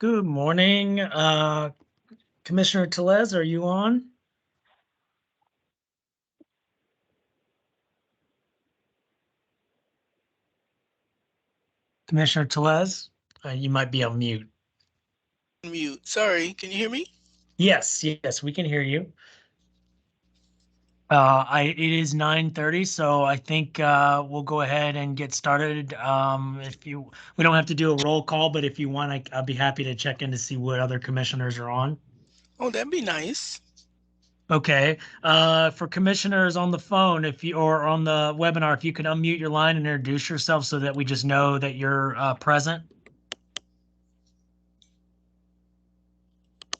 Good morning, Commissioner Tellez, are you on? Commissioner Tellez, you might be on mute. Mute. Sorry, can you hear me? Yes, we can hear you. It is 9:30, so I think we'll go ahead and get started. We don't have to do a roll call, but if you want, I'll be happy to check in to see what other commissioners are on. Oh, that'd be nice. Okay. For commissioners on the phone, or on the webinar, if you could unmute your line and introduce yourself so that we just know that you're present. I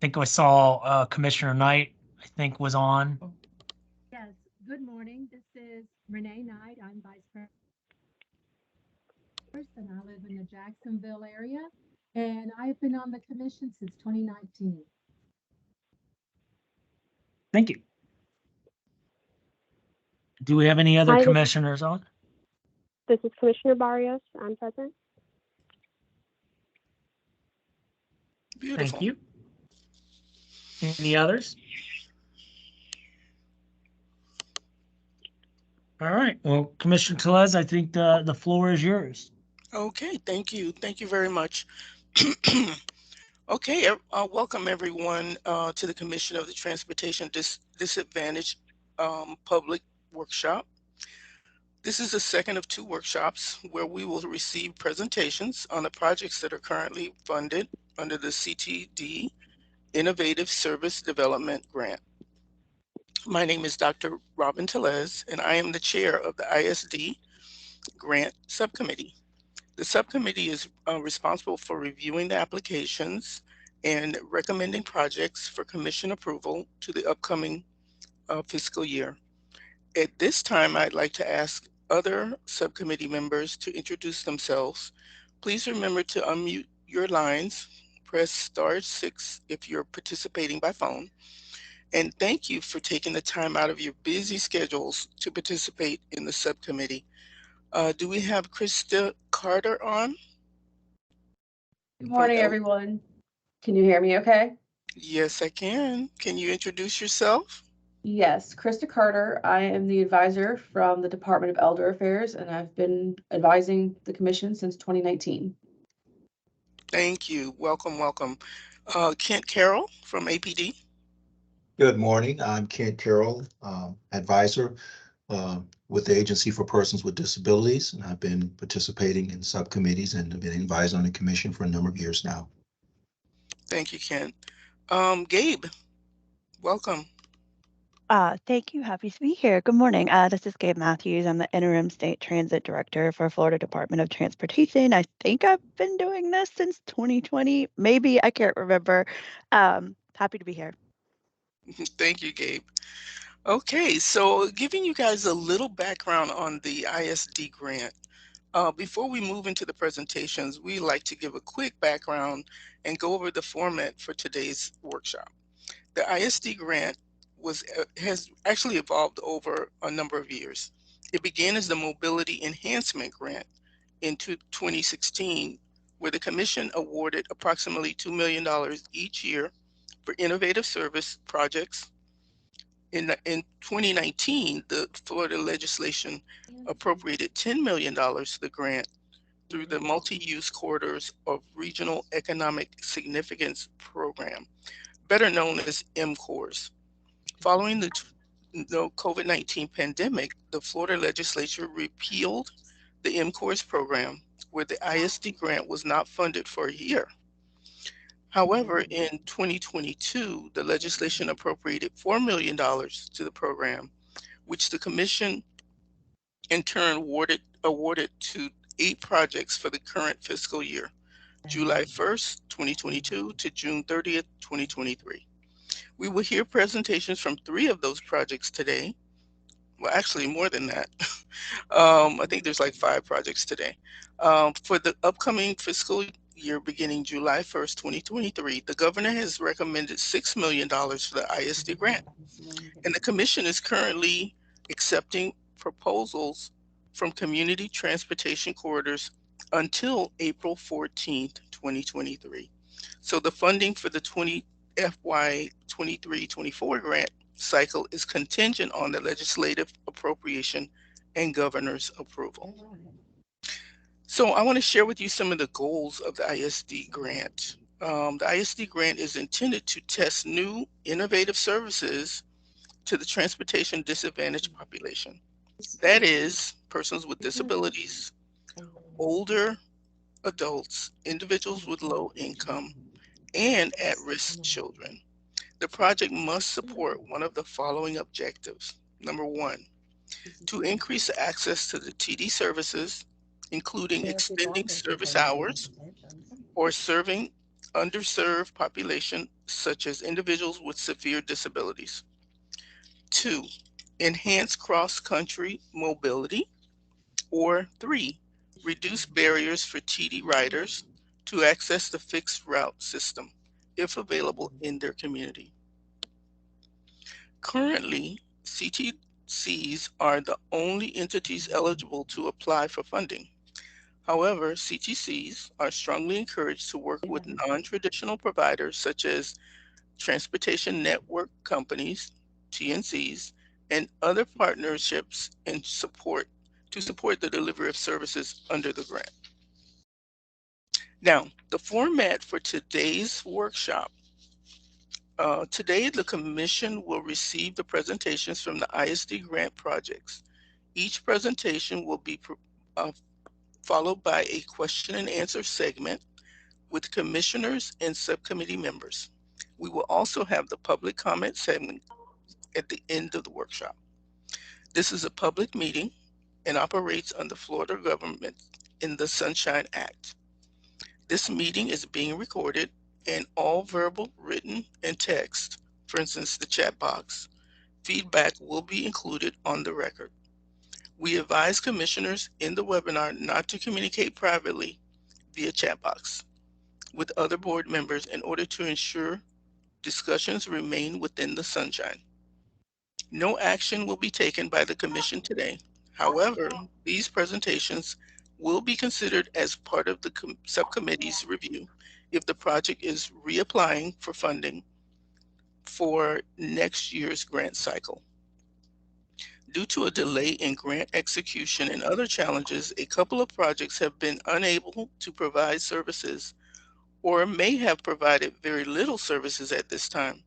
think I saw Commissioner Knight, I think, was on. Yes, good morning. This is Renee Knight. I'm Vice President and I live in the Jacksonville area. And I've been on the commission since 2019. Thank you. Do we have any other Hi, commissioners on? This is Commissioner Barrios. I'm present. Beautiful. Thank you. Any others? All right. Well, Commissioner Tellez, I think the floor is yours. Okay, thank you. Thank you very much. Okay, welcome everyone to the Commission of the Transportation Disadvantaged Public Workshop. This is the second of two workshops where we will receive presentations on the projects that are currently funded under the CTD Innovative Service Development Grant. My name is Dr. Robin Tellez, and I am the chair of the ISD Grant Subcommittee. The subcommittee is responsible for reviewing the applications and recommending projects for commission approval to the upcoming fiscal year. At this time, I'd like to ask other subcommittee members to introduce themselves. Please remember to unmute your lines, press *6 if you're participating by phone. And thank you for taking the time out of your busy schedules to participate in the subcommittee. Do we have Krista Carter on? Good morning, everyone. Can you hear me okay? Yes, I can. Can you introduce yourself? Yes, Krista Carter. I am the advisor from the Department of Elder Affairs, and I've been advising the commission since 2019. Thank you. Welcome, welcome. Kent Carroll from APD. Good morning. I'm Kent Carroll, advisor with the Agency for Persons with Disabilities, and I've been participating in subcommittees and have been advised on the commission for a number of years now. Thank you, Kent. Gabe, welcome. Thank you. Happy to be here. Good morning. This is Gabe Matthews. I'm the Interim State Transit Director for Florida Department of Transportation. I think I've been doing this since 2020. Maybe, I can't remember. Happy to be here. Thank you, Gabe. Okay, so giving you guys a little background on the ISD grant. Before we move into the presentations, we like to give a quick background and go over the format for today's workshop. The ISD grant has actually evolved over a number of years. It began as the Mobility Enhancement Grant in 2016, where the Commission awarded approximately $2 million each year for innovative service projects. In 2019, the Florida legislation appropriated $10 million to the grant through the Multi-Use Corridors of Regional Economic Significance Program, better known as MCORS. Following the COVID-19 pandemic, the Florida legislature repealed the MCORS program, where the ISD grant was not funded for a year. However, in 2022, the legislation appropriated $4 million to the program, which the Commission in turn awarded to 8 projects for the current fiscal year, July 1st, 2022 to June 30th, 2023. We will hear presentations from 3 of those projects today. Well, actually more than that. I think there's like 5 projects today. For the upcoming fiscal year beginning July 1st, 2023, the governor has recommended $6 million for the ISD grant. And the commission is currently accepting proposals from community transportation corridors until April 14th, 2023. So the funding for the FY 23-24 grant cycle is contingent on the legislative appropriation and governor's approval. So I want to share with you some of the goals of the ISD grant. The ISD grant is intended to test new innovative services to the transportation disadvantaged population. That is, persons with disabilities, older adults, individuals with low income, and at-risk children. The project must support one of the following objectives. Number one, to increase access to the TD services, including extending service hours or serving underserved population such as individuals with severe disabilities. Two, enhance cross-country mobility. Or three, reduce barriers for TD riders to access the fixed route system if available in their community. Currently, CTCs are the only entities eligible to apply for funding. However, CTCs are strongly encouraged to work with non-traditional providers such as transportation network companies, TNCs, and other partnerships and support the delivery of services under the grant. Now, the format for today's workshop. Today, the Commission will receive the presentations from the ISD grant projects. Each presentation will be followed by a question and answer segment with commissioners and subcommittee members. We will also have the public comment segment at the end of the workshop. This is a public meeting and operates under Florida government in the Sunshine Act. This meeting is being recorded, and all verbal, written, and text, for instance, the chat box, feedback will be included on the record. We advise commissioners in the webinar not to communicate privately via chat box with other board members in order to ensure discussions remain within the sunshine. No action will be taken by the Commission today. However, these presentations will be considered as part of the subcommittee's review if the project is reapplying for funding for next year's grant cycle. Due to a delay in grant execution and other challenges, a couple of projects have been unable to provide services or may have provided very little services at this time.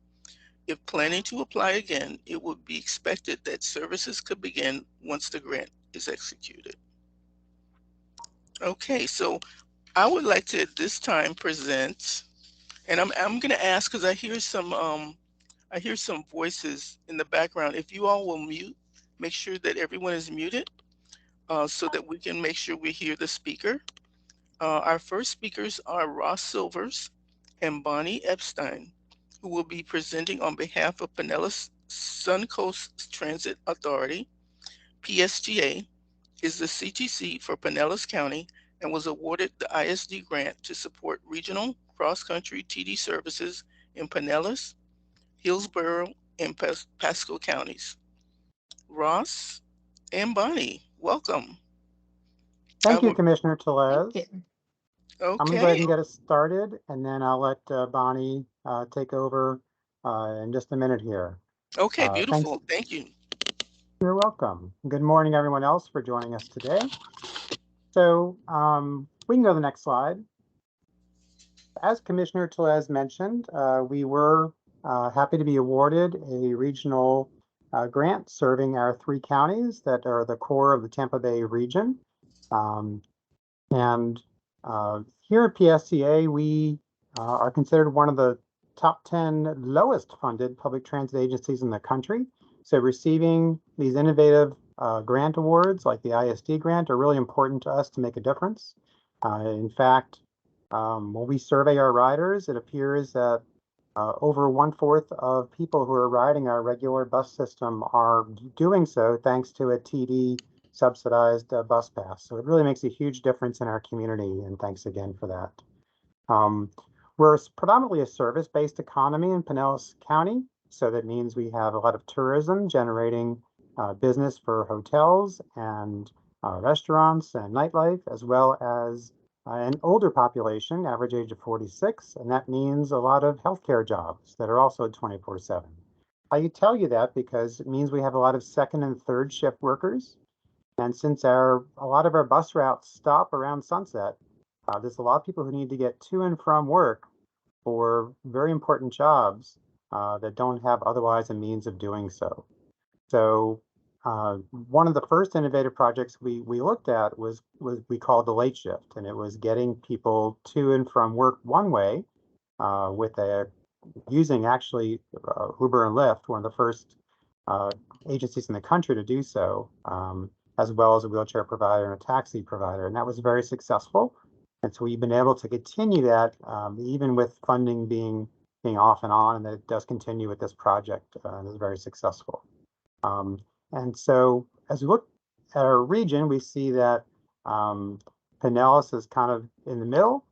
If planning to apply again, it would be expected that services could begin once the grant is executed. Okay, so I would like to at this time present, and I'm going to ask because I hear some voices in the background. If you all will mute, make sure that everyone is muted so that we can make sure we hear the speaker. Our first speakers are Ross Silvers and Bonnie Epstein, who will be presenting on behalf of Pinellas Suncoast Transit Authority. PSTA is the CTC for Pinellas County and was awarded the ISD grant to support regional cross-country TD services in Pinellas, Hillsborough, and Pasco counties. Ross and Bonnie, welcome. Thank you, Commissioner Tellez. Okay. I'm going to go ahead and get us started, and then I'll let Bonnie take over in just a minute here. Okay, beautiful. Thank you. You're welcome. Good morning, everyone else, for joining us today. So we can go to the next slide. As Commissioner Tellez mentioned, we were happy to be awarded a regional grant serving our 3 counties that are the core of the Tampa Bay region. Here at PSTA, we are considered one of the top 10 lowest funded public transit agencies in the country. So receiving these innovative grant awards like the ISD grant are really important to us to make a difference. In fact, when we survey our riders, it appears that over 1/4 of people who are riding our regular bus system are doing so thanks to a TD subsidized bus pass. So it really makes a huge difference in our community, and thanks again for that. We're predominantly a service-based economy in Pinellas County, so that means we have a lot of tourism generating business for hotels and restaurants and nightlife, as well as an older population, average age of 46, and that means a lot of healthcare jobs that are also 24/7. I tell you that because it means we have a lot of second and third shift workers. And since a lot of our bus routes stop around sunset, there's a lot of people who need to get to and from work for very important jobs that don't have otherwise a means of doing so. So one of the first innovative projects we looked at was we called the late shift, and it was getting people to and from work one way with using actually Uber and Lyft, one of the first agencies in the country to do so, as well as a wheelchair provider and a taxi provider, and that was very successful. And so we've been able to continue that even with funding being off and on, and that it does continue with this project and is very successful. And so as we look at our region, we see that Pinellas is kind of in the middle,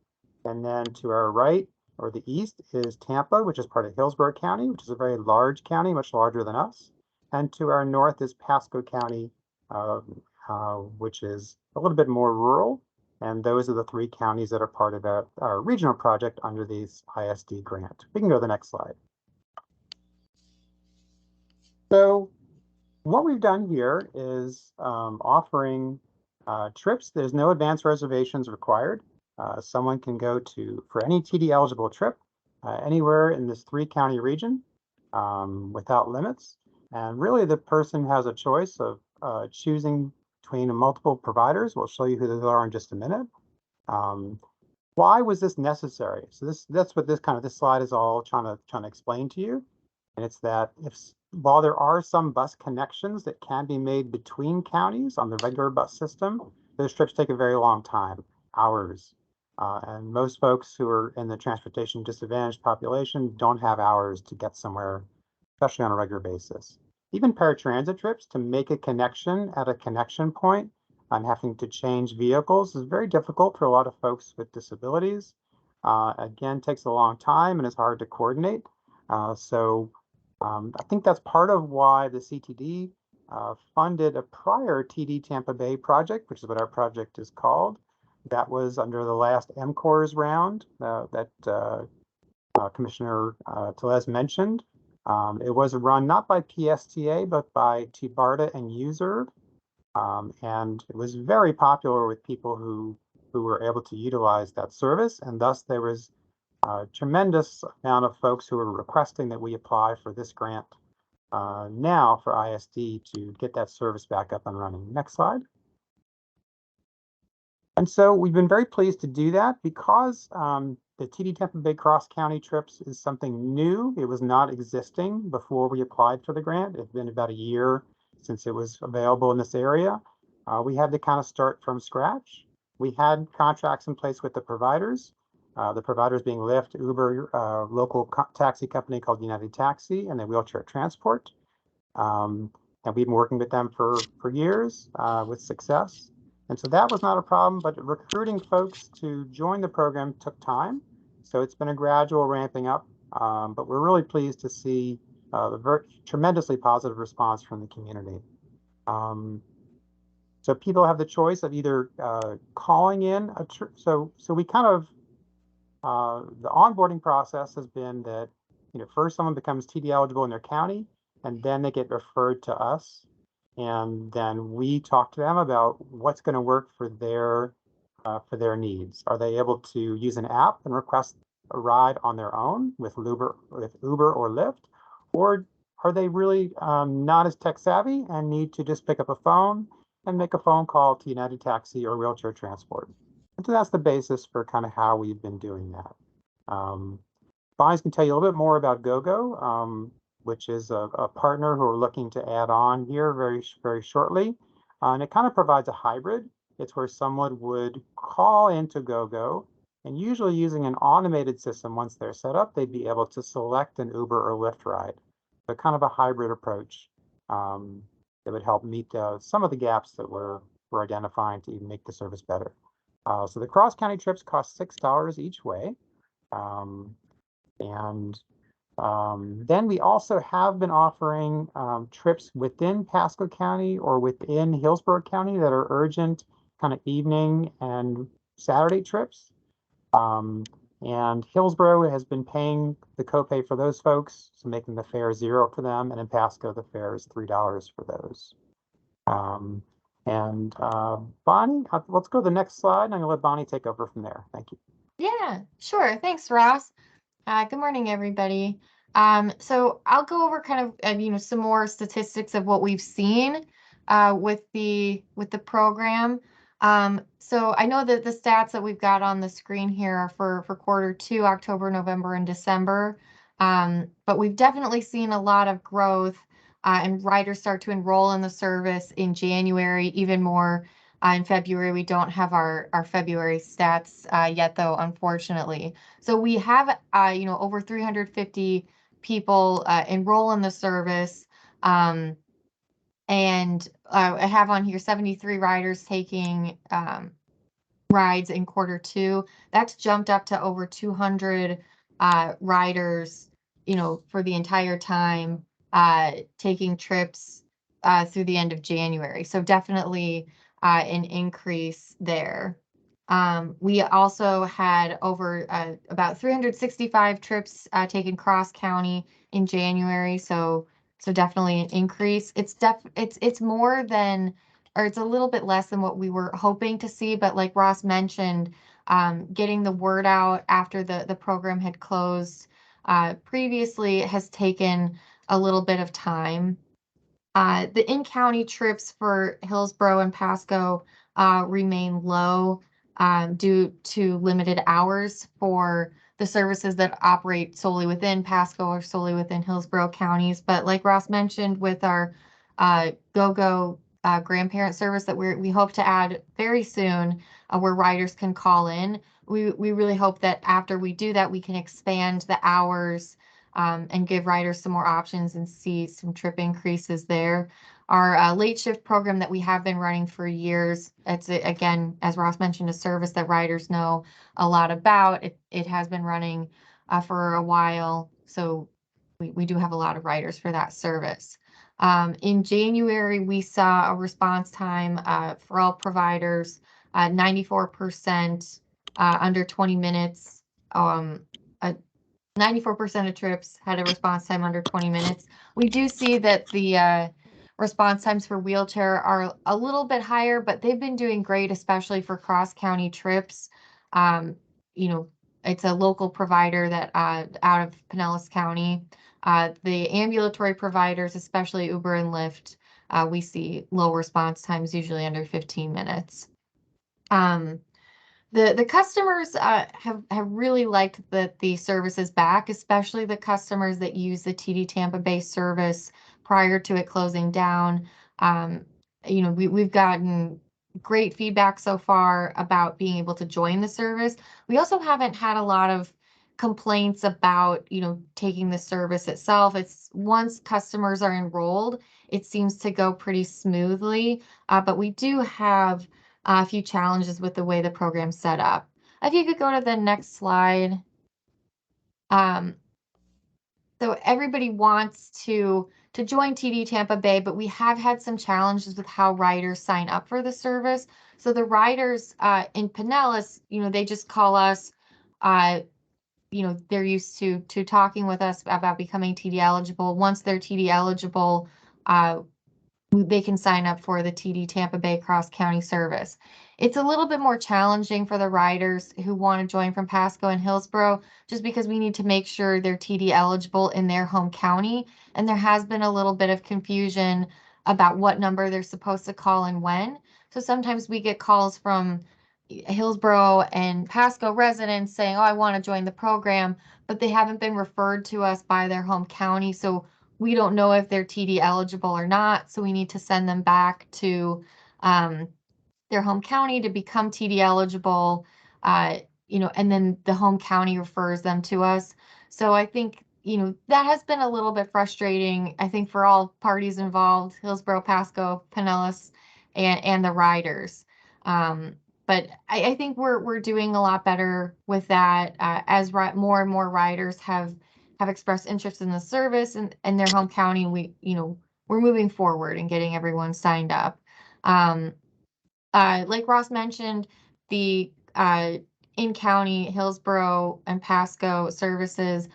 and then to our right or the east is Tampa, which is part of Hillsborough County, which is a very large county, much larger than us. And to our north is Pasco County, which is a little bit more rural. And those are the three counties that are part of our regional project under this ISD grant. We can go to the next slide. So what we've done here is offering trips. There's no advance reservations required. Someone can go for any TD eligible trip anywhere in this 3-county region without limits. And really the person has a choice of choosing between multiple providers. We'll show you who those are in just a minute. Why was this necessary? So that's what this slide is all trying to explain to you. And it's that while there are some bus connections that can be made between counties on the regular bus system, those trips take a very long time, hours. And most folks who are in the transportation disadvantaged population don't have hours to get somewhere, especially on a regular basis. Even paratransit trips, to make a connection at a connection point and having to change vehicles is very difficult for a lot of folks with disabilities. Again, takes a long time and is hard to coordinate. So I think that's part of why the CTD funded a prior TD Tampa Bay project, which is what our project is called. That was under the last MCORS round that Commissioner Tellez mentioned. It was run not by PSTA, but by TBARTA and USERV. And it was very popular with people who were able to utilize that service. And thus there was a tremendous amount of folks who were requesting that we apply for this grant now for ISD to get that service back up and running. Next slide. And so we've been very pleased to do that because the TD Tampa Bay Cross County trips is something new. It was not existing before we applied for the grant. It's been about a year since it was available in this area. We had to kind of start from scratch. We had contracts in place with the providers being Lyft, Uber, local taxi company called United Taxi, and then Wheelchair Transport. And we've been working with them for years with success. And so that was not a problem, but recruiting folks to join the program took time. So it's been a gradual ramping up, but we're really pleased to see the tremendously positive response from the community. So people have the choice of either calling in a trip. So we kind of, the onboarding process has been that, first someone becomes TD eligible in their county, and then they get referred to us. And then we talk to them about what's going to work for their needs. Are they able to use an app and request a ride on their own with Uber or Lyft? Or are they really not as tech savvy and need to just pick up a phone and make a phone call to United Taxi or Wheelchair Transport? And so that's the basis for kind of how we've been doing that. Bonnie's can tell you a little bit more about GoGo, which is a partner who are looking to add on here very, very shortly. And it kind of provides a hybrid. It's where someone would call into GoGo, and usually using an automated system, once they're set up, they'd be able to select an Uber or Lyft ride. So kind of a hybrid approach that would help meet some of the gaps that we're identifying to even make the service better. So the cross-county trips cost $6 each way. And Then we also have been offering trips within Pasco County or within Hillsborough County that are urgent, kind of evening and Saturday trips. And Hillsborough has been paying the copay for those folks, so making the fare 0 for them. And in Pasco, the fare is $3 for those. Bonnie, let's go to the next slide, and I'm gonna let Bonnie take over from there. Thank you. Yeah, sure. Thanks, Ross. Good morning, everybody. So I'll go over kind of some more statistics of what we've seen with the program. So I know that the stats that we've got on the screen here are for Q2, October, November, and December. But we've definitely seen a lot of growth and riders start to enroll in the service in January, even more in February. We don't have our February stats yet, though, unfortunately. So we have, over 350 people enroll in the service. And I have on here 73 riders taking rides in Q2. That's jumped up to over 200 riders, for the entire time taking trips through the end of January. So definitely an increase there. We also had over about 365 trips taken cross county in January. So definitely an increase. It's more than, or it's a little bit less than what we were hoping to see. But like Ross mentioned, getting the word out after the program had closed previously has taken a little bit of time. The in-county trips for Hillsborough and Pasco remain low due to limited hours for the services that operate solely within Pasco or solely within Hillsborough counties. But like Ross mentioned, with our GoGo grandparent service that we hope to add very soon, where riders can call in, we really hope that after we do that, we can expand the hours and give riders some more options and see some trip increases there. Our late shift program that we have been running for years, it's again, as Ross mentioned, a service that riders know a lot about. It has been running for a while, so we do have a lot of riders for that service. In January, we saw a response time for all providers, 94% under 20 minutes. 94% of trips had a response time under 20 minutes. We do see that the response times for wheelchair are a little bit higher, but they've been doing great, especially for cross-county trips. It's a local provider that out of Pinellas County. The ambulatory providers, especially Uber and Lyft, we see low response times, usually under 15 minutes. The customers have really liked the service is back, especially the customers that use the TD Tampa Bay service prior to it closing down. We've gotten great feedback so far about being able to join the service. We also haven't had a lot of complaints about, taking the service itself. It's once customers are enrolled, it seems to go pretty smoothly, but we do have a few challenges with the way the program's set up. If you could go to the next slide. So everybody wants to join TD Tampa Bay, but we have had some challenges with how riders sign up for the service. So the riders in Pinellas, they just call us, they're used to talking with us about becoming TD eligible. Once they're TD eligible, they can sign up for the TD Tampa Bay Cross County service. It's a little bit more challenging for the riders who want to join from Pasco and Hillsborough, just because we need to make sure they're TD eligible in their home county. And there has been a little bit of confusion about what number they're supposed to call and when. So sometimes we get calls from Hillsborough and Pasco residents saying, oh, I want to join the program, but they haven't been referred to us by their home county. So we don't know if they're TD eligible or not, so we need to send them back to their home county to become TD eligible, and then the home county refers them to us. So I think, that has been a little bit frustrating, I think, for all parties involved, Hillsborough, Pasco, Pinellas, and the riders. But I think we're doing a lot better with that as more and more riders have have expressed interest in the service in their home county. We, we're moving forward and getting everyone signed up. Like Ross mentioned, the in-county Hillsborough and Pasco services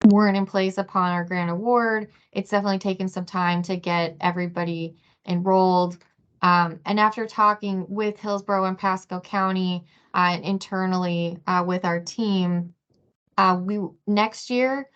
weren't in place upon our grant award. It's definitely taken some time to get everybody enrolled. And after talking with Hillsborough and Pasco County internally with our team, next year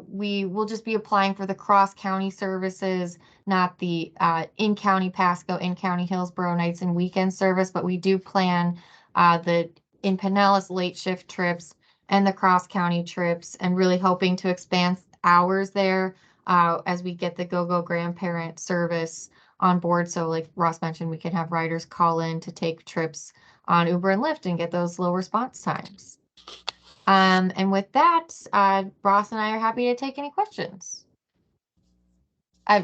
we will just be applying for the cross-county services, not the in-county Pasco, in-county Hillsborough nights and weekend service, but we do plan the in Pinellas late shift trips and the cross-county trips, and really hoping to expand hours there as we get the Go-Go grandparent service on board. So like Ross mentioned, we can have riders call in to take trips on Uber and Lyft and get those low response times. And with that, Ross and I are happy to take any questions.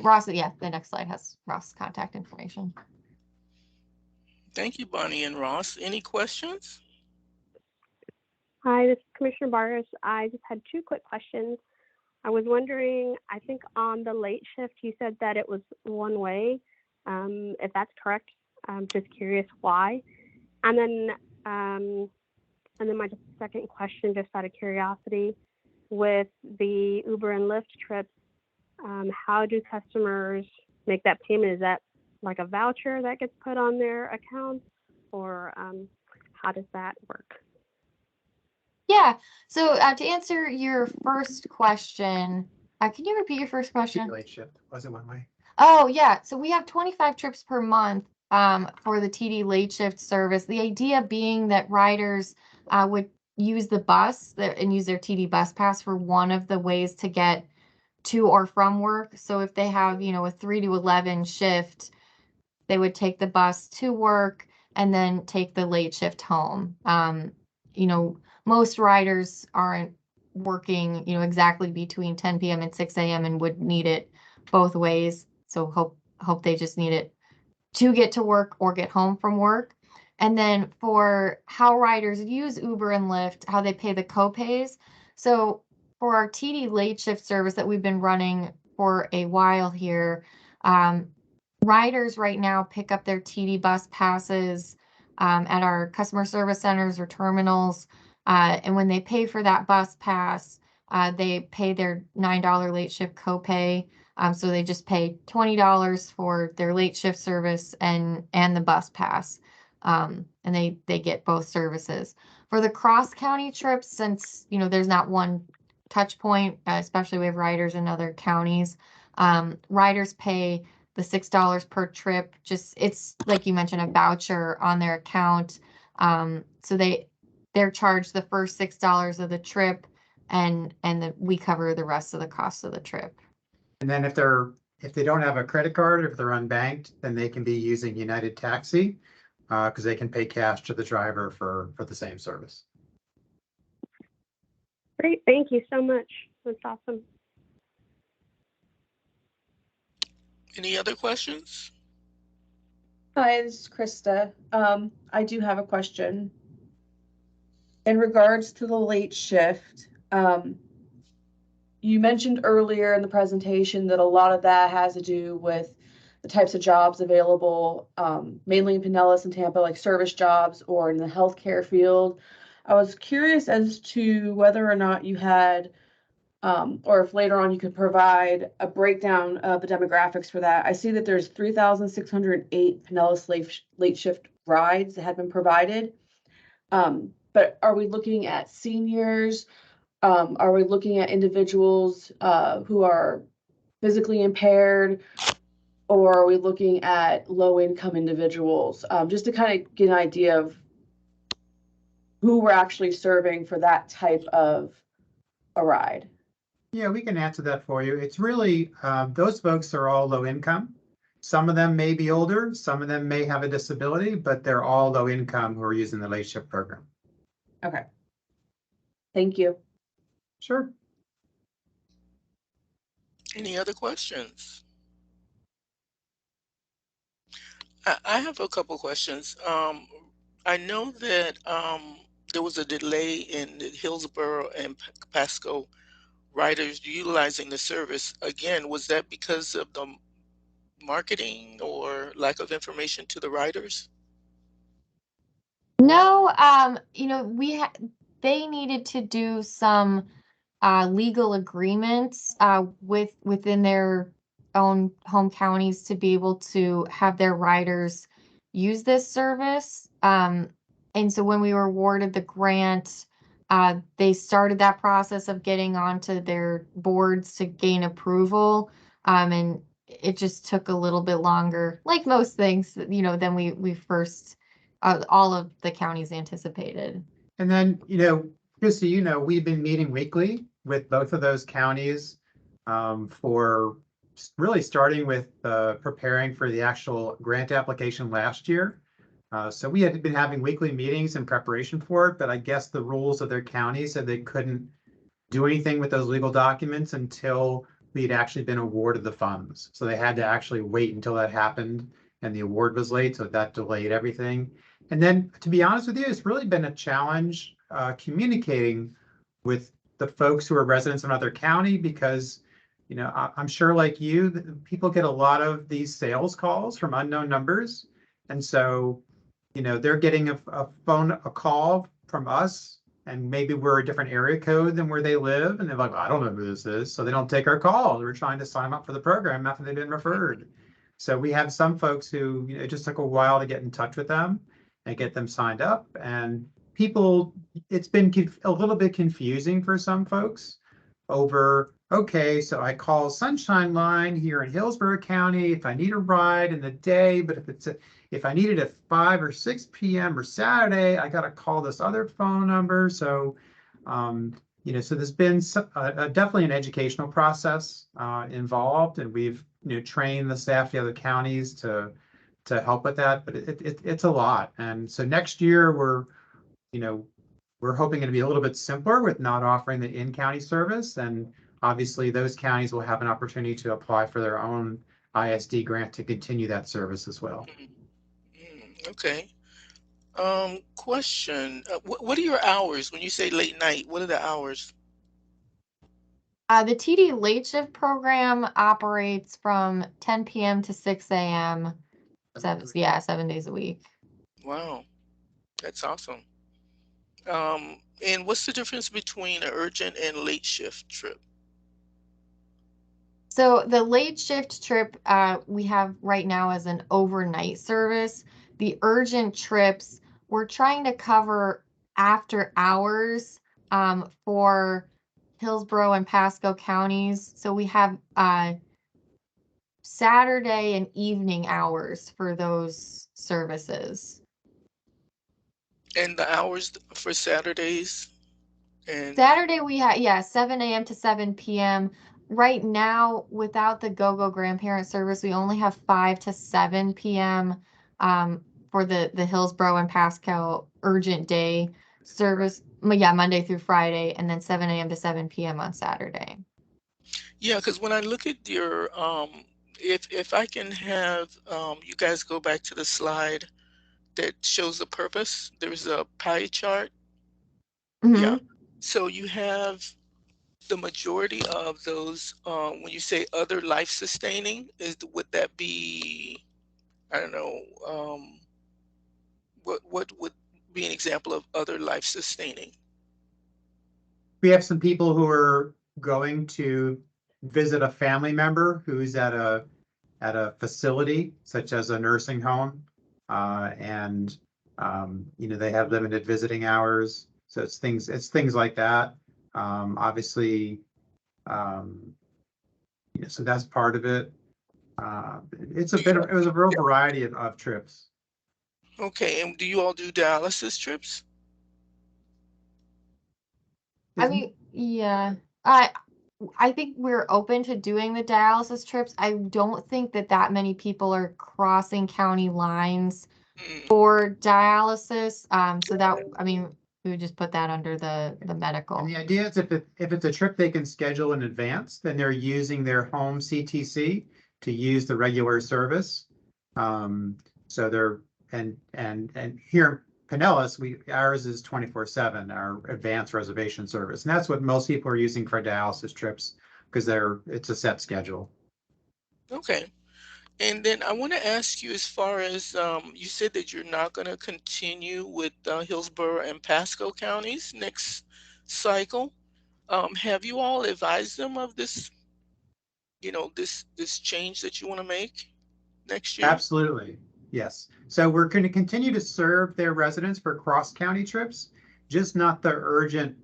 Ross, yeah, the next slide has Ross' contact information. Thank you, Bonnie and Ross. Any questions? Hi, this is Commissioner Barrios. I just had 2 quick questions. I was wondering, I think on the late shift, you said that it was one way. If that's correct, I'm just curious why. And then my second question, just out of curiosity, with the Uber and Lyft trips, how do customers make that payment? Is that like a voucher that gets put on their account, or how does that work? Yeah, so to answer your first question, can you repeat your first question? Late shift wasn't one way. Oh, yeah. So we have 25 trips per month for the TD late shift service. The idea being that riders would use the bus and use their TD bus pass for one of the ways to get to or from work. So if they have, a 3 to 11 shift, they would take the bus to work and then take the late shift home. Most riders aren't working, exactly between 10 p.m. and 6 a.m. and would need it both ways. So hope they just need it to get to work or get home from work. And then for how riders use Uber and Lyft, how they pay the co-pays. So for our TD late shift service that we've been running for a while here, riders right now pick up their TD bus passes at our customer service centers or terminals. And when they pay for that bus pass, they pay their $9 late shift copay. So they just pay $20 for their late shift service and the bus pass. And they get both services. For the cross-county trips, since, there's not one touch point, especially with riders in other counties, riders pay the $6 per trip. It's like you mentioned, a voucher on their account. So they're charged the first $6 of the trip, and we cover the rest of the cost of the trip. And then if they don't have a credit card, if they're unbanked, then they can be using United Taxi because they can pay cash to the driver for the same service. Great, thank you so much. That's awesome. Any other questions? Hi, this is Krista. I do have a question. In regards to the late shift, you mentioned earlier in the presentation that a lot of that has to do with the types of jobs available, mainly in Pinellas and Tampa, like service jobs or in the healthcare field. I was curious as to whether or not you had, or if later on you could provide a breakdown of the demographics for that. I see that there's 3,608 Pinellas late shift rides that have been provided. But are we looking at seniors? Are we looking at individuals who are physically impaired? Or are we looking at low-income individuals? Just to kind of get an idea of who we're actually serving for that type of a ride. Yeah, we can answer that for you. It's really, those folks are all low income. Some of them may be older, some of them may have a disability, but they're all low income who are using the late shift program. Okay. Thank you. Sure. Any other questions? I have a couple questions. I know that there was a delay in the Hillsborough and Pasco riders utilizing the service. Again, was that because of the marketing or lack of information to the riders? No, they needed to do some legal agreements within their own home counties to be able to have their riders use this service. And so when we were awarded the grant, they started that process of getting onto their boards to gain approval. And it just took a little bit longer, like most things, than we first all of the counties anticipated. And then, just so you know, we've been meeting weekly with both of those counties for really starting with preparing for the actual grant application last year. So we had been having weekly meetings in preparation for it, but I guess the rules of their county said they couldn't do anything with those legal documents until we'd actually been awarded the funds. So they had to actually wait until that happened, and the award was late, so that delayed everything. And then, to be honest with you, it's really been a challenge communicating with the folks who are residents in other county because, I'm sure like you, people get a lot of these sales calls from unknown numbers. And so, they're getting a call from us, and maybe we're a different area code than where they live. And they're like, well, I don't know who this is. So they don't take our calls. We're trying to sign them up for the program after they've been referred. So we have some folks who, it just took a while to get in touch with them and get them signed up. And people, it's been a little bit confusing for some folks over, okay, so I call Sunshine Line here in Hillsborough County if I need a ride in the day, but if I need it at 5 or 6 p.m. or Saturday, I got to call this other phone number. So, so there's been definitely an educational process involved, and we've trained the staff of the other counties to help with that. But it's a lot, and so next year we're hoping to be a little bit simpler with not offering the in-county service, and obviously those counties will have an opportunity to apply for their own ISD grant to continue that service as well. Okay. Question, what are your hours when you say late night? What are the hours? The TD late shift program operates from 10 p.m. to 6 a.m. 7 days a week. Wow, that's awesome. And what's the difference between an urgent and late shift trip? So the late shift trip we have right now as an overnight service. The urgent trips, we're trying to cover after hours for Hillsborough and Pasco counties. So we have Saturday and evening hours for those services. And the hours for Saturdays? And Saturday we have 7 a.m. to 7 p.m. Right now, without the GoGo grandparent service, we only have 5 to 7 p.m. For the Hillsborough and Pasco urgent day service. Yeah, Monday through Friday, and then 7 a.m. to 7 p.m. on Saturday. yeah, because when I look at your, if I can have you guys go back to the slide that shows the purpose, there's a pie chart. Yeah. So you have the majority of those, when you say other life sustaining, would that be, I don't know, what would be an example of other life sustaining? We have some people who are going to visit a family member who's at a facility, such as a nursing home, and they have limited visiting hours. So it's things like that. Obviously, so that's part of it. It was a real variety of trips. Okay, and do you all do dialysis trips? I mean, yeah, I think we're open to doing the dialysis trips. I don't think that many people are crossing county lines for dialysis. So that, I mean, we would just put that under the medical. And the idea is if it's a trip they can schedule in advance, then they're using their home CTC to use the regular service. So they're and here in Pinellas, ours is 24/7, our advanced reservation service. And that's what most people are using for dialysis trips because it's a set schedule. Okay. And then I want to ask you, as far as you said that you're not going to continue with Hillsborough and Pasco counties next cycle. Have you all advised them of this, this change that you want to make next year? Absolutely. Yes. So we're going to continue to serve their residents for cross-county trips, just not the urgent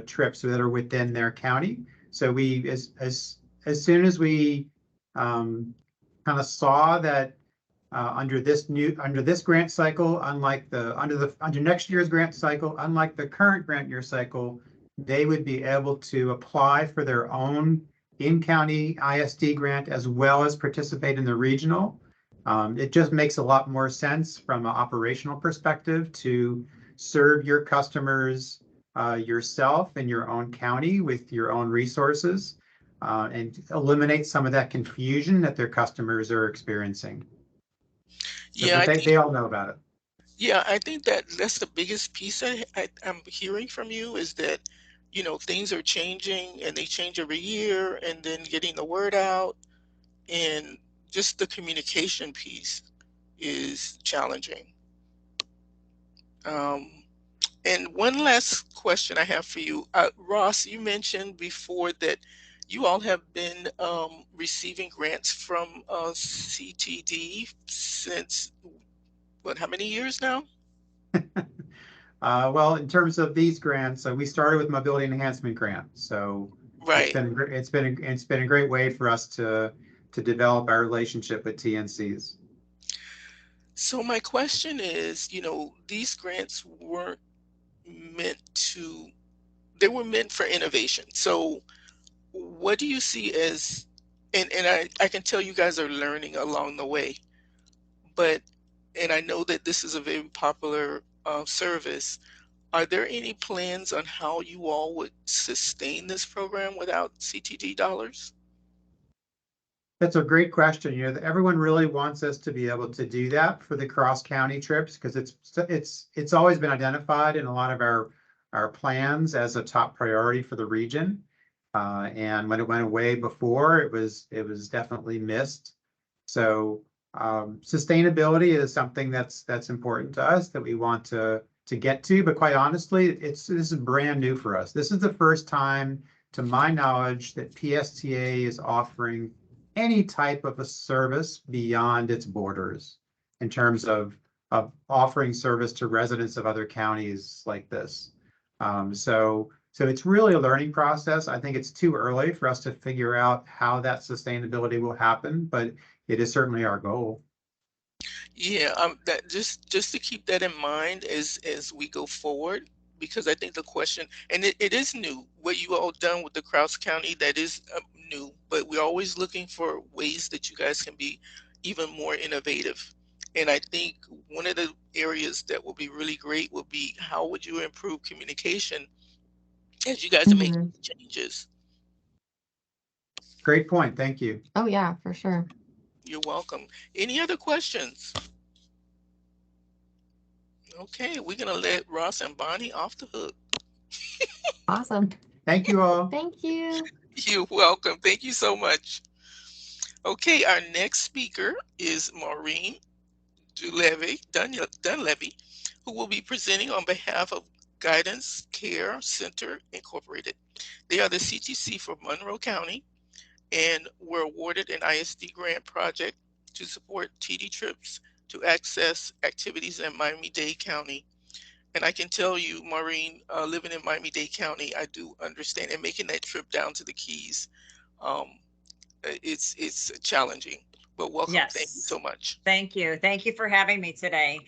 trips that are within their county. So we, as soon as we kind of saw that under this grant cycle, under next year's grant cycle, unlike the current grant year cycle, they would be able to apply for their own in-county ISD grant as well as participate in the regional. It just makes a lot more sense from an operational perspective to serve your customers yourself in your own county with your own resources and eliminate some of that confusion that their customers are experiencing. So, Yeah, but they all know about it. Yeah, I think that's the biggest piece I'm hearing from you is that, things are changing and they change every year, and then getting the word out and just the communication piece is challenging. And one last question I have for you. Ross, you mentioned before that you all have been receiving grants from CTD since, how many years now? Well, in terms of these grants, we started with mobility enhancement grant. So Right. it's been a great way for us to develop our relationship with TNCs. So my question is, these grants weren't they were meant for innovation. So what do you see as, and I can tell you guys are learning along the way, and I know that this is a very popular service. Are there any plans on how you all would sustain this program without CTD dollars? That's a great question. Everyone really wants us to be able to do that for the cross-county trips because it's always been identified in a lot of our plans as a top priority for the region. And when it went away before, it was definitely missed. So sustainability is something that's important to us that we want to get to. But quite honestly, this is brand new for us. This is the first time, to my knowledge, that PSTA is offering any type of a service beyond its borders in terms of offering service to residents of other counties like this. So it's really a learning process. I think it's too early for us to figure out how that sustainability will happen, but it is certainly our goal. Yeah, that just to keep that in mind as we go forward, because I think the question, and it is new, what you all done with the Crouse County, that is new, but we're always looking for ways that you guys can be even more innovative. And I think one of the areas that will be really great will be how would you improve communication as you guys are making changes. Great point. Thank you. Oh, yeah, for sure. You're welcome. Any other questions? Okay, we're gonna let Ross and Bonnie off the hook. Awesome. Thank you all. Thank you. You're welcome. Thank you so much. Okay, our next speaker is Maureen Dunleavy, who will be presenting on behalf of Guidance Care Center Incorporated. They are the CTC for Monroe County and were awarded an ISD grant project to support TD trips to access activities in Miami-Dade County. And I can tell you, Maureen, living in Miami-Dade County, I do understand, and making that trip down to the Keys, it's challenging, but welcome. Yes. Thank you so much. Thank you. Thank you for having me today.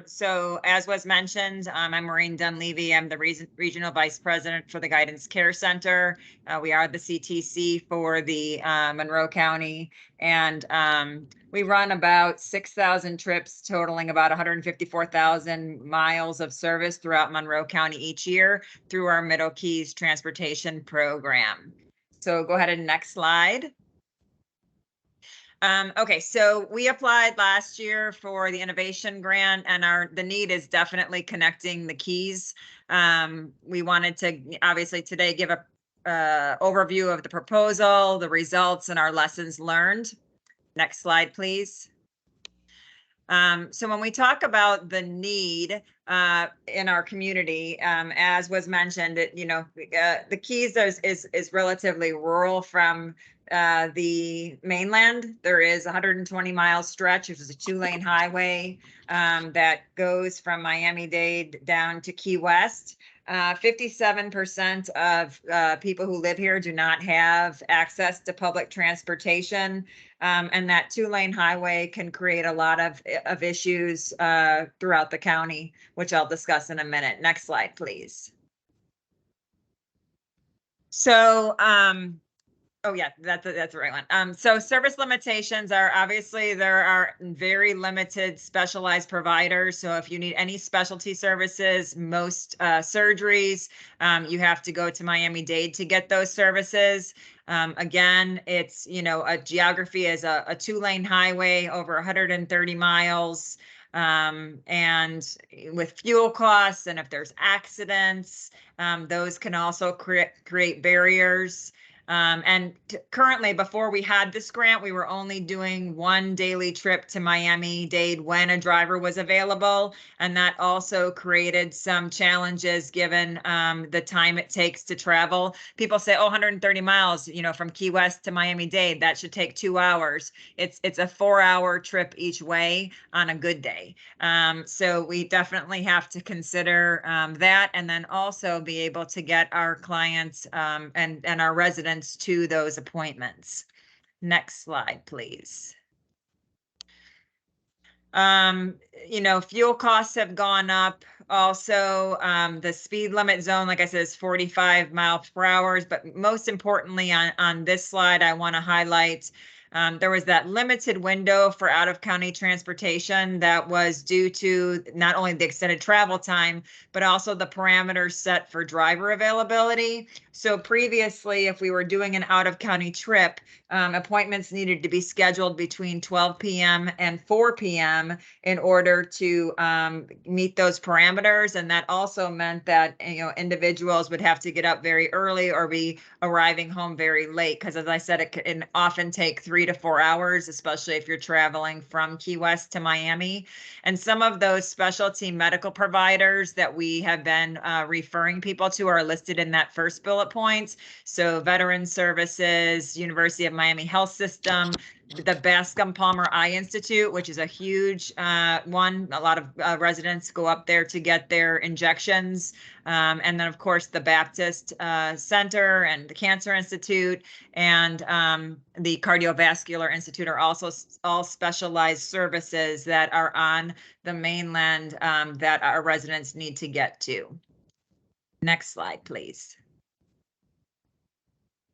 So as was mentioned, I'm Maureen Dunleavy. I'm the Regional Vice President for the Guidance Care Center. We are the CTC for the Monroe County, and we run about 6,000 trips totaling about 154,000 miles of service throughout Monroe County each year through our Middle Keys Transportation Program. So go ahead and next slide. Okay, so we applied last year for the innovation grant, and the need is definitely connecting the keys. We wanted to obviously today give a overview of the proposal, the results, and our lessons learned. Next slide, please. So when we talk about the need in our community, as was mentioned, the Keys is relatively rural from the mainland. There is 120 mile stretch, which is a 2-lane highway that goes from Miami-Dade down to Key West. 57% of people who live here do not have access to public transportation. And that 2-lane highway can create a lot of issues throughout the county, which I'll discuss in a minute. Next slide, please. So, oh yeah, that's the right one. So service limitations are obviously there are very limited specialized providers. So if you need any specialty services, most surgeries, you have to go to Miami-Dade to get those services. Again, it's, a geography is a 2-lane highway over 130 miles. And with fuel costs, and if there's accidents, those can also create barriers. And currently, before we had this grant, we were only doing 1 daily trip to Miami-Dade when a driver was available. And that also created some challenges given the time it takes to travel. People say, oh, 130 miles, from Key West to Miami-Dade, that should take 2 hours. It's a 4-hour trip each way on a good day. So we definitely have to consider that, and then also be able to get our clients and our residents to those appointments. Next slide, please. Fuel costs have gone up. Also, the speed limit zone, like I said, is 45 miles per hour. But most importantly, on this slide, I want to highlight there was that limited window for out-of-county transportation that was due to not only the extended travel time, but also the parameters set for driver availability. So previously, if we were doing an out-of-county trip, appointments needed to be scheduled between 12 p.m. and 4 p.m. in order to meet those parameters. And that also meant that, individuals would have to get up very early or be arriving home very late. Because as I said, it can often take 3 to 4 hours, especially if you're traveling from Key West to Miami. And some of those specialty medical providers that we have been referring people to are listed in that first bullet point. So Veteran Services, University of Miami Health System, the Bascom Palmer Eye Institute, which is a huge one. A lot of residents go up there to get their injections. And then, of course, the Baptist Center and the Cancer Institute and the Cardiovascular Institute are also all specialized services that are on the mainland that our residents need to get to. Next slide, please.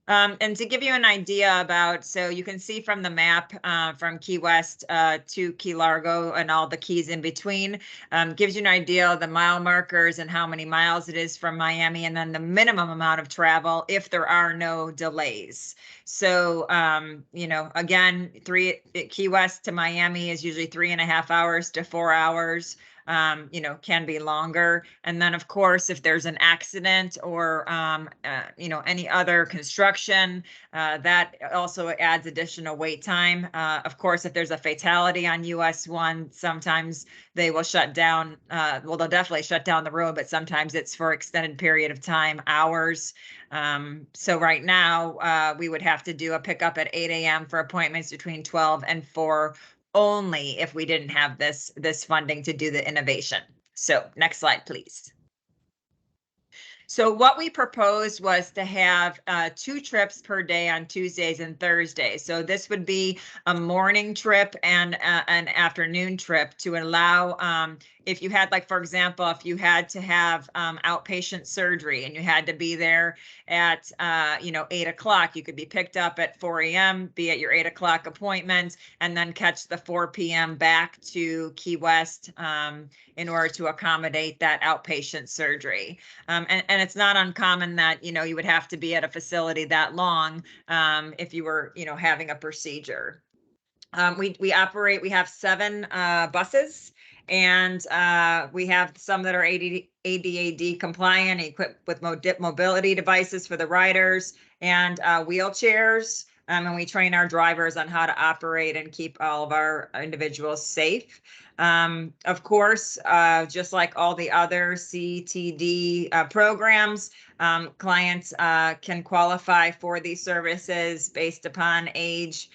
And to give you an idea about, so you can see from the map from Key West to Key Largo and all the keys in between, gives you an idea of the mile markers and how many miles it is from Miami, and then the minimum amount of travel if there are no delays. So, again, Key West to Miami is usually 3.5 hours to 4 hours. Can be longer. And then, of course, if there's an accident or, any other construction, that also adds additional wait time. Of course, if there's a fatality on US 1, sometimes they will shut down. They'll definitely shut down the road, but sometimes it's for extended period of time, hours. So right now, we would have to do a pickup at 8 a.m. for appointments between 12 and 4 only if we didn't have this funding to do the innovation. So next slide, please. So what we proposed was to have 2 trips per day on Tuesdays and Thursdays. So this would be a morning trip and an afternoon trip to allow, if you had, like, for example, if you had to have outpatient surgery and you had to be there at, 8 o'clock, you could be picked up at 4 a.m., be at your 8 o'clock appointment, and then catch the 4 p.m. back to Key West in order to accommodate that outpatient surgery. And it's not uncommon that, you would have to be at a facility that long if you were, having a procedure. We have 7 buses, and we have some that are ADAD compliant, equipped with mobility devices for the riders, and wheelchairs. And we train our drivers on how to operate and keep all of our individuals safe. Of course, just like all the other CTD programs, clients can qualify for these services based upon age,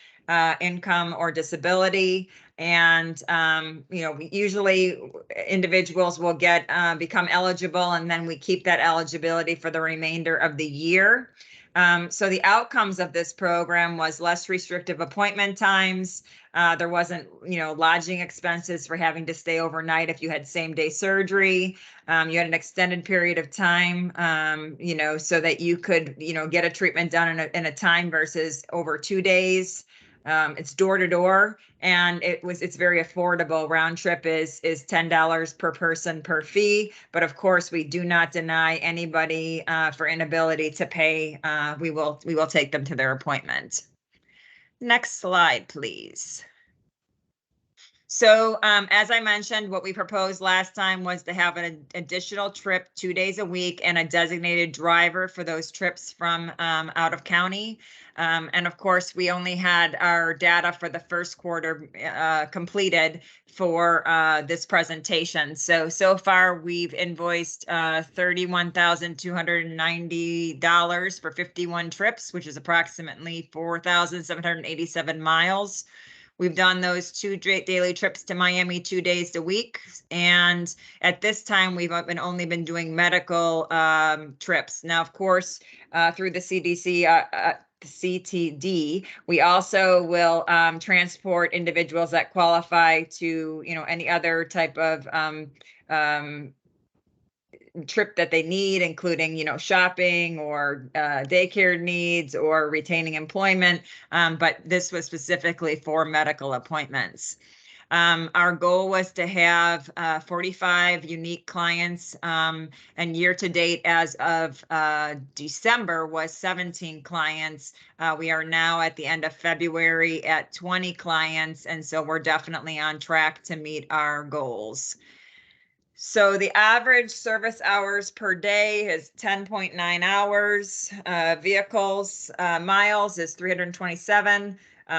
income, or disability. And, usually individuals will become eligible, and then we keep that eligibility for the remainder of the year. So the outcomes of this program was less restrictive appointment times. There wasn't, lodging expenses for having to stay overnight if you had same-day surgery. You had an extended period of time, so that you could, get a treatment done in a time versus over 2 days. It's door to door, and it's very affordable. Round trip is $10 per person per fee, but of course we do not deny anybody for inability to pay. We will take them to their appointment. Next slide, please. So as I mentioned, what we proposed last time was to have an additional trip 2 days a week and a designated driver for those trips from out of county. And of course, we only had our data for the first quarter completed for this presentation. So far, we've invoiced $31,290 for 51 trips, which is approximately 4,787 miles. We've done those 2 daily trips to Miami 2 days a week. And at this time, we've only been doing medical trips. Now, of course, through the CTD, we also will transport individuals that qualify to, any other type of trip that they need, including, shopping or daycare needs or retaining employment. But this was specifically for medical appointments. Our goal was to have 45 unique clients, and year to date as of December was 17 clients. We are now at the end of February at 20 clients, and so we're definitely on track to meet our goals. So the average service hours per day is 10.9 hours. Vehicles miles is 327.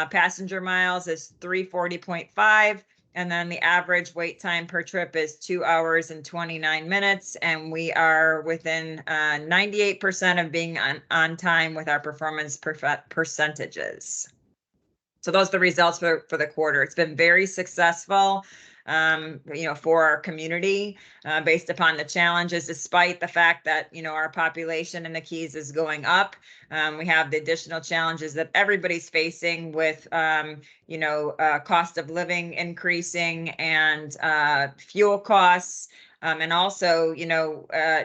Passenger miles is 340.5. And then the average wait time per trip is 2 hours and 29 minutes. And we are within 98% of being on time with our performance percentages. So those are the results for the quarter. It's been very successful, for our community, based upon the challenges, despite the fact that, our population in the Keys is going up. We have the additional challenges that everybody's facing with, cost of living increasing and fuel costs. And also,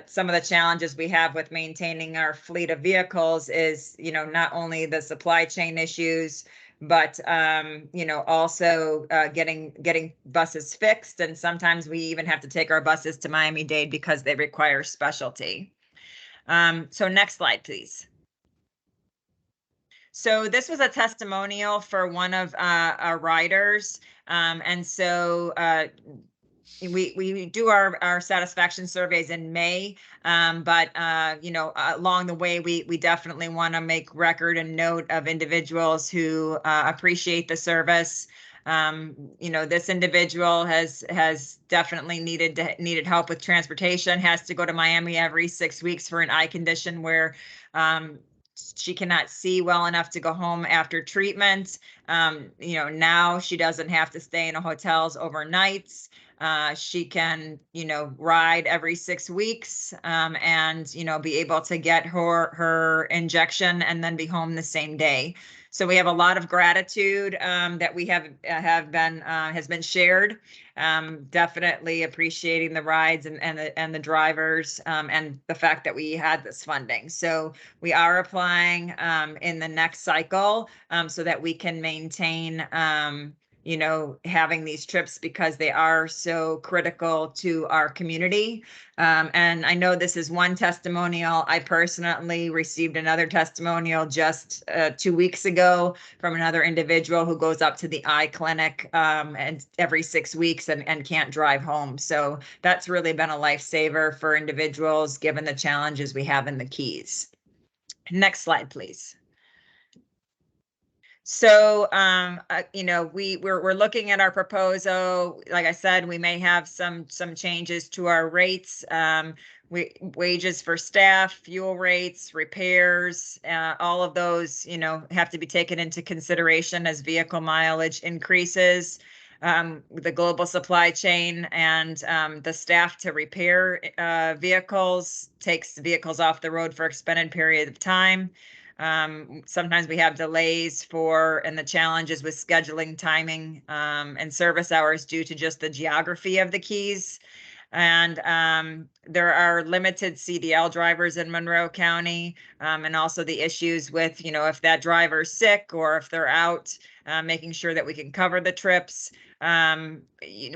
some of the challenges we have with maintaining our fleet of vehicles is, not only the supply chain issues, but also getting buses fixed, and sometimes we even have to take our buses to Miami-Dade because they require specialty. So next slide, please. So this was a testimonial for one of our riders, and so we do our satisfaction surveys in May, but along the way, we definitely want to make record and note of individuals who appreciate the service. This individual has definitely needed help with transportation, has to go to Miami every 6 weeks for an eye condition where she cannot see well enough to go home after treatment. Now she doesn't have to stay in hotels overnights. She can, ride every 6 weeks, and, be able to get her injection and then be home the same day. So we have a lot of gratitude that we has been shared. Definitely appreciating the rides and the drivers, and the fact that we had this funding. So we are applying in the next cycle, so that we can maintain having these trips because they are so critical to our community. And I know this is one testimonial. I personally received another testimonial just 2 weeks ago from another individual who goes up to the eye clinic and every 6 weeks and can't drive home. So that's really been a lifesaver for individuals given the challenges we have in the Keys. Next slide, please. So, we're looking at our proposal. Like I said, we may have some changes to our rates. Wages for staff, fuel rates, repairs, all of those, have to be taken into consideration as vehicle mileage increases. The global supply chain and the staff to repair vehicles takes vehicles off the road for extended period of time. Sometimes we have delays and the challenges with scheduling, timing, and service hours due to just the geography of the Keys. And there are limited CDL drivers in Monroe County, and also the issues with, if that driver's sick or if they're out, making sure that we can cover the trips.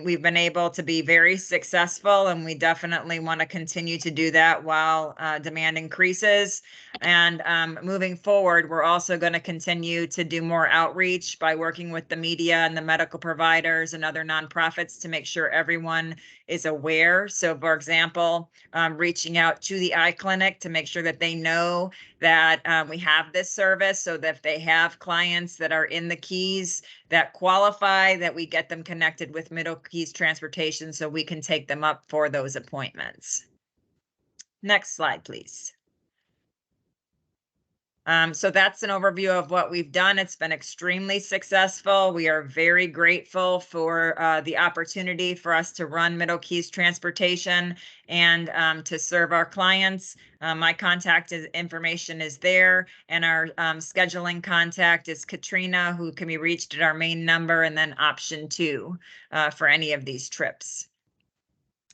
We've been able to be very successful, and we definitely want to continue to do that while demand increases. And moving forward, we're also going to continue to do more outreach by working with the media and the medical providers and other nonprofits to make sure everyone is aware. So, for example, reaching out to the eye clinic to make sure that they know that we have this service, so that if they have clients that are in the Keys that qualify, that we get them connected with Middle Keys Transportation so we can take them up for those appointments. Next slide, please. So that's an overview of what we've done. It's been extremely successful. We are very grateful for the opportunity for us to run Middle Keys Transportation and to serve our clients. My contact information is there, and our scheduling contact is Katrina, who can be reached at our main number, and then option 2 for any of these trips.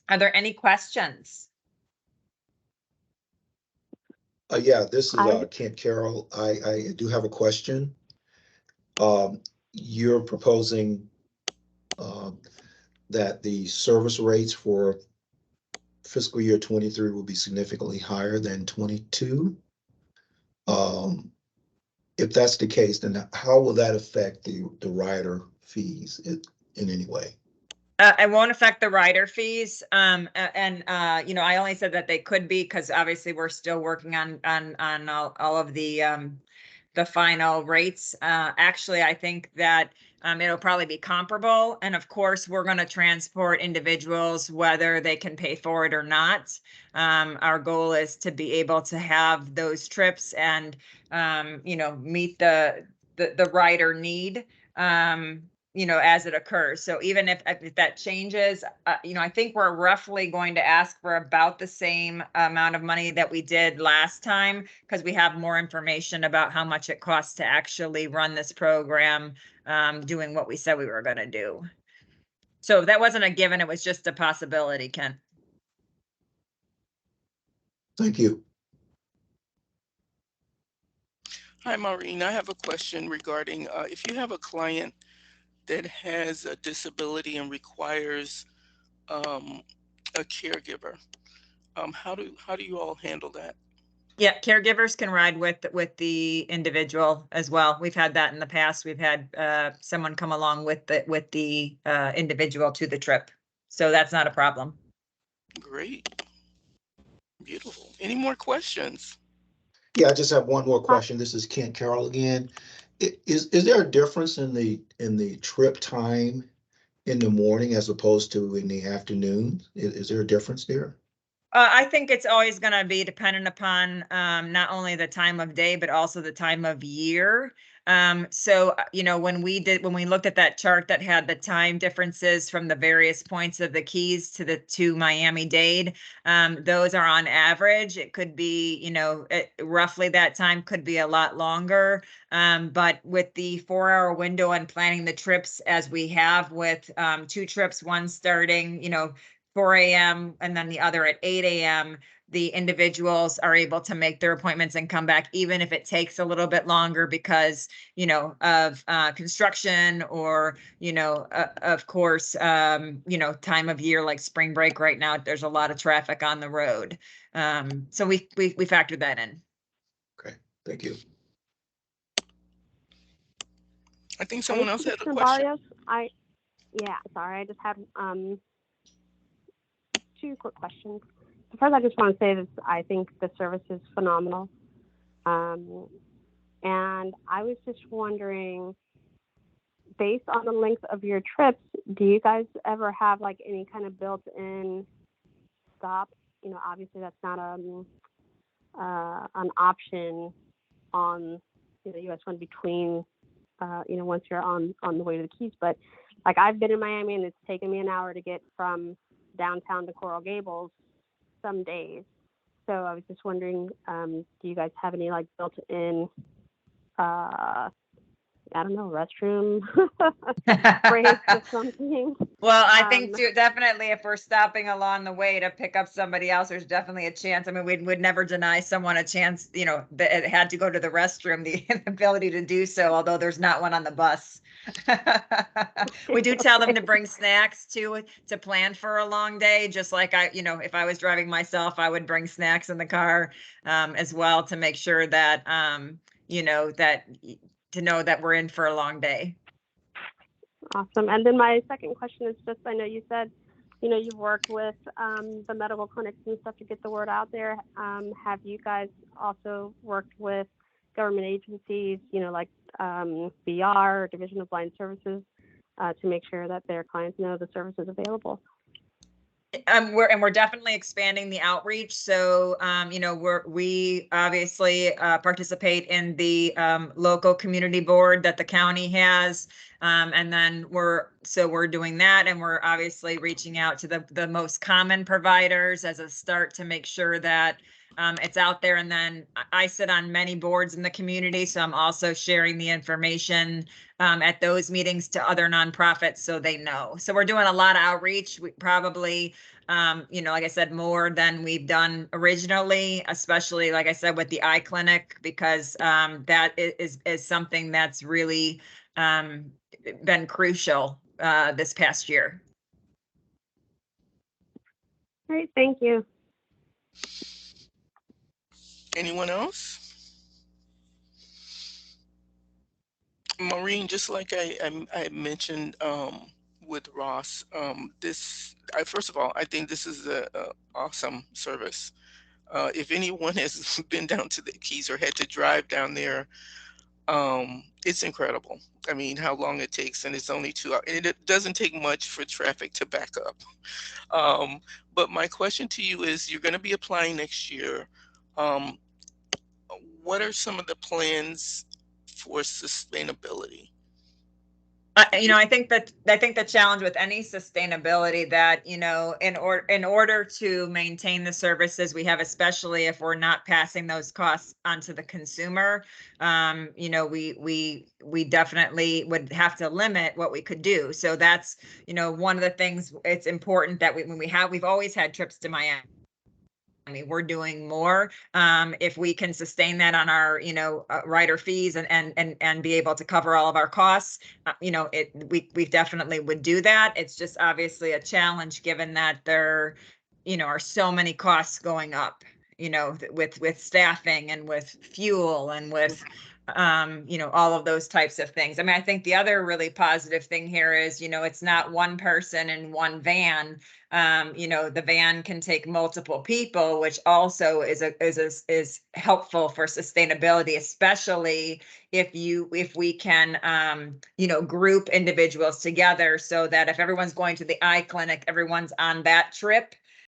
Are there any questions? Yeah, this is Kent Carroll. I do have a question. You're proposing that the service rates for fiscal year 23 will be significantly higher than 22. If that's the case, then how will that affect the rider fees in any way? It won't affect the rider fees. I only said that they could be because obviously we're still working on all of the final rates. Actually, I think that it'll probably be comparable. And of course, we're going to transport individuals whether they can pay for it or not. Our goal is to be able to have those trips and meet the rider need. As it occurs. So even if that changes, I think we're roughly going to ask for about the same amount of money that we did last time, because we have more information about how much it costs to actually run this program, doing what we said we were going to do. So that wasn't a given, it was just a possibility, Ken. Thank you. Hi, Maureen. I have a question regarding if you have a client that has a disability and requires a caregiver, how do you all handle that? Yeah, caregivers can ride with the individual as well. We've had that in the past. We've had someone come along with the individual to the trip, so that's not a problem. Great, beautiful. Any more questions? Yeah, I just have one more question. This is Kent Carroll again. Is there a difference in the trip time in the morning as opposed to in the afternoon? Is there a difference there? I think it's always going to be dependent upon not only the time of day, but also the time of year. So, when we looked at that chart that had the time differences from the various points of the Keys to Miami-Dade, those are on average. It could be, roughly that time could be a lot longer. But with the 4-hour window and planning the trips as we have with 2 trips, one starting, 4 a.m. and then the other at 8 a.m., the individuals are able to make their appointments and come back, even if it takes a little bit longer because, you know, of construction or, you know, of course, you know, time of year like spring break right now, there's a lot of traffic on the road. So we factored that in. Okay, thank you. I think someone else had a Commissioner question. Barrios, I just had two quick questions. First, I just want to say that I think the service is phenomenal. And I was just wondering, based on the length of your trips, do you guys ever have like any kind of built-in stop? You know, obviously that's not an option on the US 1 between, you know, once you're on the way to the Keys. But like I've been in Miami and it's taken me an hour to get from downtown to Coral Gables some days. So I was just wondering, do you guys have any like built-in, I don't know, restroom breaks or something? Well, I think too, definitely if we're stopping along the way to pick up somebody else, there's definitely a chance. I mean, we would never deny someone a chance, you know, that it had to go to the restroom, the ability to do so, although there's not one on the bus. We do tell them to bring snacks to plan for a long day, just like you know, if I was driving myself, I would bring snacks in the car as well to make sure that, you know, to know that we're in for a long day. Awesome. And then my second question is just, I know you said, you know, you've worked with the medical clinics and stuff to get the word out there. Have you guys also worked with government agencies, you know, like BR, Division of Blind Services, to make sure that their clients know the services available? We're definitely expanding the outreach. So, you know, we obviously participate in the local community board that the county has. And then we're doing that, and we're obviously reaching out to the most common providers as a start to make sure that it's out there. And then I sit on many boards in the community, so I'm also sharing the information at those meetings to other nonprofits so they know. So we're doing a lot of outreach. We probably, you know, like I said, more than we've done originally, especially like I said with the eye clinic, because that is something that's really been crucial this past year. Great, thank you. Anyone else? Maureen, just like I mentioned with Ross, first of all, I think this is a awesome service. If anyone has been down to the Keys or had to drive down there, it's incredible. I mean, how long it takes, and it's only 2 hours. And it doesn't take much for traffic to back up. But my question to you is, you're going to be applying next year. What are some of the plans for sustainability? You know, I think the challenge with any sustainability that, you know, in order to maintain the services we have, especially if we're not passing those costs onto the consumer, you know, we definitely would have to limit what we could do. So that's, you know, one of the things. It's important that we've always had trips to Miami. I mean, we're doing more if we can sustain that on our, you know, rider fees and be able to cover all of our costs. You know, we definitely would do that. It's just obviously a challenge given that there, you know, are so many costs going up. You know, with staffing and with fuel and with you know, all of those types of things. I mean, I think the other really positive thing here is, you know, it's not one person in one van. You know, the van can take multiple people, which also is helpful for sustainability, especially if we can, you know, group individuals together so that if everyone's going to the eye clinic, everyone's on that trip.